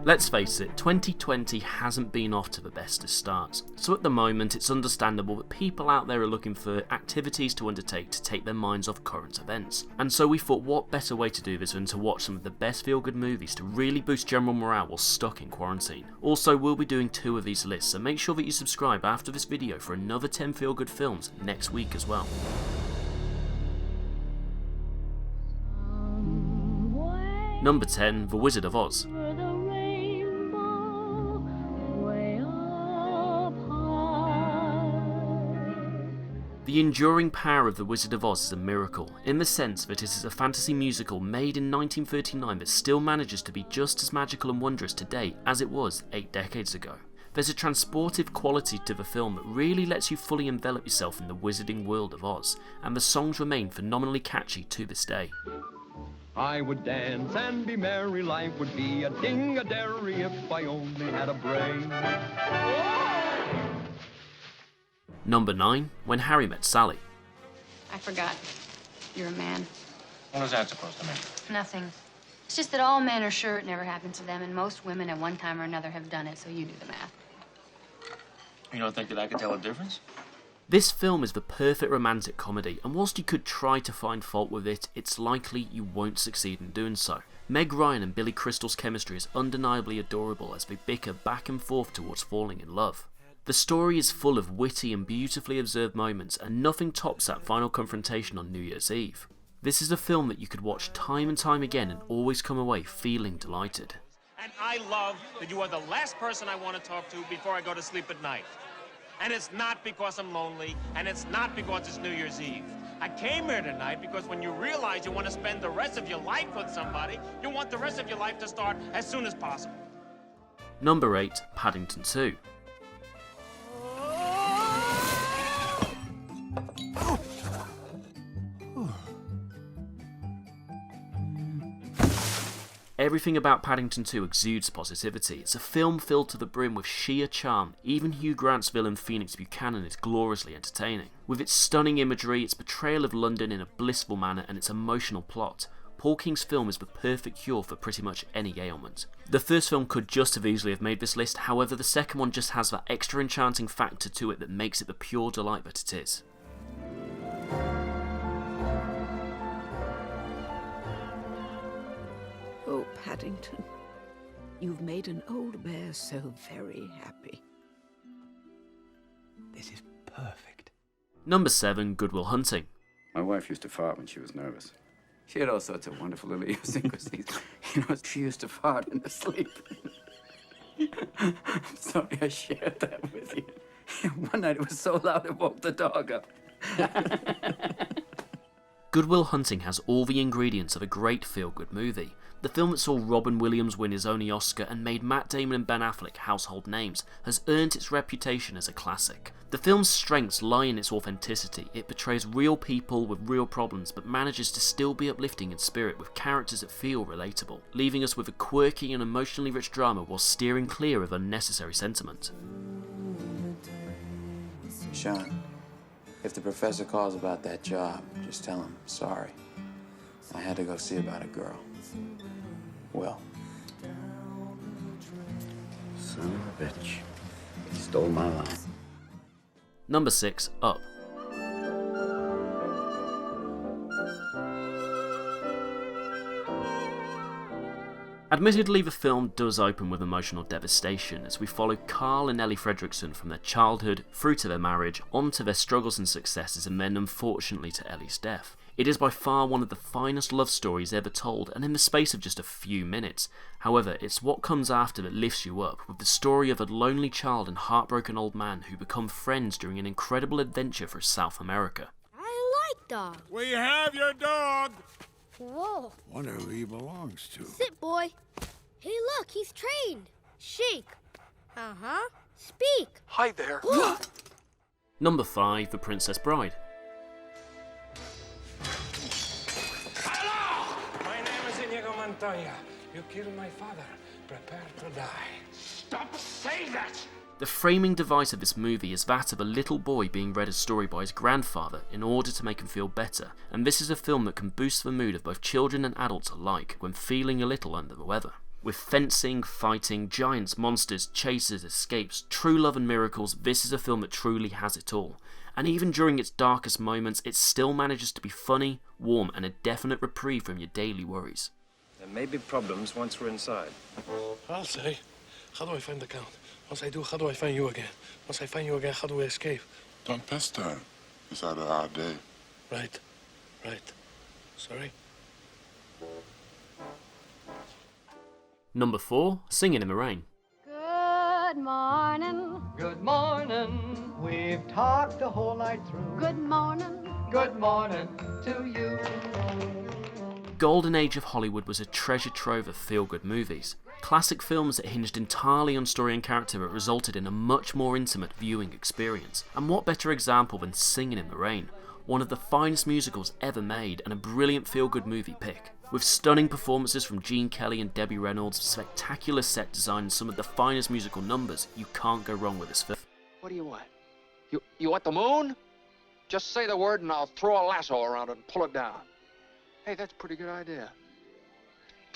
Let's face it, 2020 hasn't been off to the best of starts, so at the moment it's understandable that people out there are looking for activities to undertake to take their minds off current events. And so we thought, what better way to do this than to watch some of the best feel-good movies to really boost general morale while stuck in quarantine. Also, we'll be doing 2 of these lists, so make sure that you subscribe after this video for another 10 feel-good films next week as well. Number 10, The Wizard of Oz. The enduring power of The Wizard of Oz is a miracle, in the sense that it is a fantasy musical made in 1939 that still manages to be just as magical and wondrous today as it was 8 decades ago. There's a transportive quality to the film that really lets you fully envelop yourself in the wizarding world of Oz, and the songs remain phenomenally catchy to this day. I would dance and be merry, life would be a ding-a-dairy if I only had a brain. Number 9, When Harry Met Sally. I forgot. You're a man. What is that supposed to mean? Nothing. It's just that all men are sure it never happened to them, and most women at one time or another have done it, so you do the math. You don't think that I could tell a difference? This film is the perfect romantic comedy, and whilst you could try to find fault with it, it's likely you won't succeed in doing so. Meg Ryan and Billy Crystal's chemistry is undeniably adorable as they bicker back and forth towards falling in love. The story is full of witty and beautifully observed moments, and nothing tops that final confrontation on New Year's Eve. This is a film that you could watch time and time again and always come away feeling delighted. And I love that you are the last person I want to talk to before I go to sleep at night. And it's not because I'm lonely, and it's not because it's New Year's Eve. I came here tonight because when you realize you want to spend the rest of your life with somebody, you want the rest of your life to start as soon as possible. Number 8, Paddington 2. Everything about Paddington 2 exudes positivity. It's a film filled to the brim with sheer charm. Even Hugh Grant's villain Phoenix Buchanan is gloriously entertaining. With its stunning imagery, its portrayal of London in a blissful manner, and its emotional plot, Paul King's film is the perfect cure for pretty much any ailment. The first film could just as easily have made this list, however the second one just has that extra enchanting factor to it that makes it the pure delight that it is. Oh, Paddington, you've made an old bear so very happy. This is perfect. Number 7, Good Will Hunting. My wife used to fart when she was nervous. She had all sorts of wonderful little idiosyncrasies. She used to fart in her sleep. I'm sorry I shared that with you. One night it was so loud it woke the dog up. Good Will Hunting has all the ingredients of a great feel-good movie. The film that saw Robin Williams win his only Oscar and made Matt Damon and Ben Affleck household names has earned its reputation as a classic. The film's strengths lie in its authenticity. It portrays real people with real problems but manages to still be uplifting in spirit with characters that feel relatable, leaving us with a quirky and emotionally rich drama while steering clear of unnecessary sentiment. Sean, if the professor calls about that job, just tell him, sorry. I had to go see about a girl. Will. Son of a bitch. He stole my line. Number 6, Up. Admittedly, the film does open with emotional devastation as we follow Carl and Ellie Fredrickson from their childhood through to their marriage, on to their struggles and successes, and then unfortunately to Ellie's death. It is by far one of the finest love stories ever told, and in the space of just a few minutes. However, it's what comes after that lifts you up, with the story of a lonely child and heartbroken old man who become friends during an incredible adventure through South America. I like dogs. We have your dog! Whoa. Wonder who he belongs to. Sit, boy. Hey, look, he's trained. Shake. Uh-huh. Speak. Hi there. Number 5, The Princess Bride. My name is Inigo Montoya. You killed my father. Prepare to die. Stop saying that! The framing device of this movie is that of a little boy being read a story by his grandfather in order to make him feel better, and this is a film that can boost the mood of both children and adults alike when feeling a little under the weather. With fencing, fighting, giants, monsters, chases, escapes, true love and miracles, this is a film that truly has it all. And even during its darkest moments, it still manages to be funny, warm, and a definite reprieve from your daily worries. There may be problems once we're inside. I'll say, how do I find the Count? Once I do, how do I find you again? Once I find you again, how do I escape? Don't pester. It's out of our day. Right. Sorry? Number 4, Singing in the Rain. Good morning. Good morning. We've talked the whole night through. Good morning. Good morning to you. Golden age of Hollywood was a treasure trove of feel-good movies. Classic films that hinged entirely on story and character but resulted in a much more intimate viewing experience. And what better example than Singing in the Rain, one of the finest musicals ever made and a brilliant feel-good movie pick. With stunning performances from Gene Kelly and Debbie Reynolds, spectacular set design and some of the finest musical numbers, you can't go wrong with this film. What do you want? You want the moon? Just say the word and I'll throw a lasso around it and pull it down. Hey, that's a pretty good idea.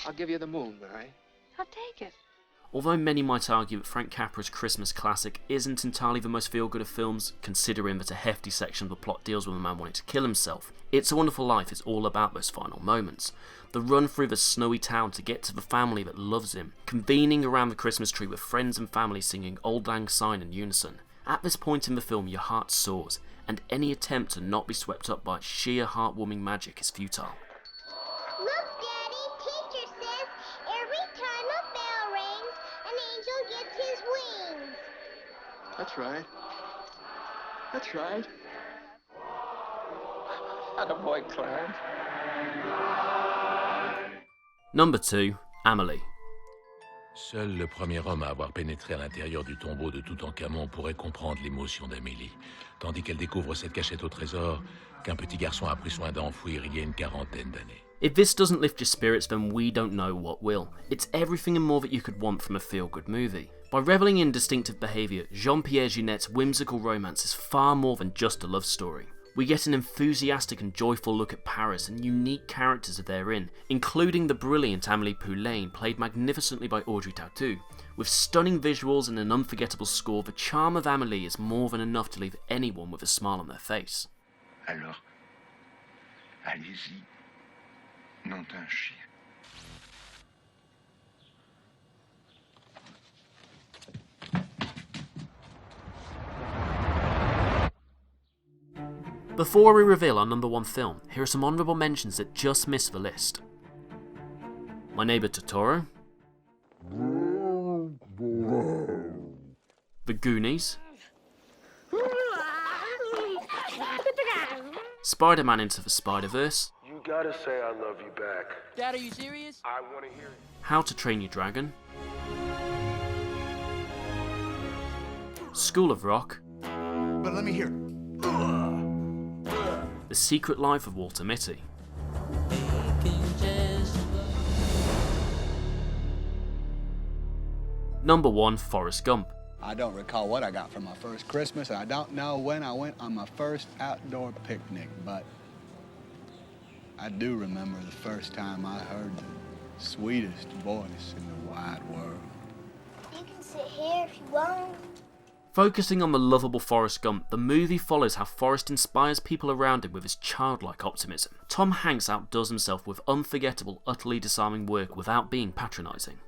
I'll give you the moon, Mary. I'll take it. Although many might argue that Frank Capra's Christmas classic isn't entirely the most feel-good of films, considering that a hefty section of the plot deals with a man wanting to kill himself, It's a Wonderful Life is all about those final moments. The run through the snowy town to get to the family that loves him, convening around the Christmas tree with friends and family singing Auld Lang Syne in unison. At this point in the film, your heart soars, and any attempt to not be swept up by its sheer heartwarming magic is futile. Look, Daddy, teacher says every time a bell rings, an angel gets his wings. That's right. That's right. Attaboy, Clarence. Number 2, Amélie. Seul le premier homme à avoir pénétré à l'intérieur du tombeau de Toutankhamon pourrait comprendre l'émotion d'Amélie, tandis qu'elle découvre cette cachette au trésor qu'un petit garçon a pris soin d'enfouir il y a une quarantaine d'années. If this doesn't lift your spirits, then we don't know what will. It's everything and more that you could want from a feel-good movie. By revelling in distinctive behaviour, Jean-Pierre Jeunet's whimsical romance is far more than just a love story. We get an enthusiastic and joyful look at Paris and unique characters therein, including the brilliant Amélie Poulain, played magnificently by Audrey Tautou. With stunning visuals and an unforgettable score, the charm of Amélie is more than enough to leave anyone with a smile on their face. Alors, allez-y, nom d'un chien. Before we reveal our number 1 film, here are some honourable mentions that just missed the list. My Neighbour Totoro, The Goonies, Spider-Man Into the Spider-Verse, You gotta say I love you back. Dad, are you serious? I wanna hear it. How to Train Your Dragon, School of Rock, But let me hear. The Secret Life of Walter Mitty, Number 1, Forrest Gump. I don't recall what I got for my first Christmas, and I don't know when I went on my first outdoor picnic, but I do remember the first time I heard the sweetest voice in the wide world. You can sit here if you want. Focusing on the lovable Forrest Gump, the movie follows how Forrest inspires people around him with his childlike optimism. Tom Hanks outdoes himself with unforgettable, utterly disarming work without being patronising.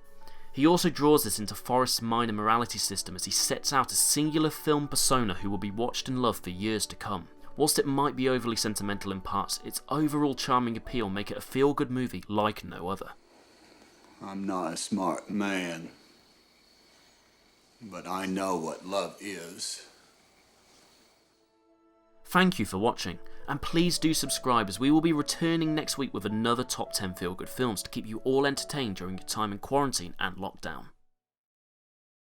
He also draws this into Forrest's minor morality system as he sets out a singular film persona who will be watched and loved for years to come. Whilst it might be overly sentimental in parts, its overall charming appeal make it a feel-good movie like no other. I'm not a smart man, but I know what love is. Thank you for watching, and please do subscribe as we will be returning next week with another top 10 feel-good films to keep you all entertained during your time in quarantine and lockdown.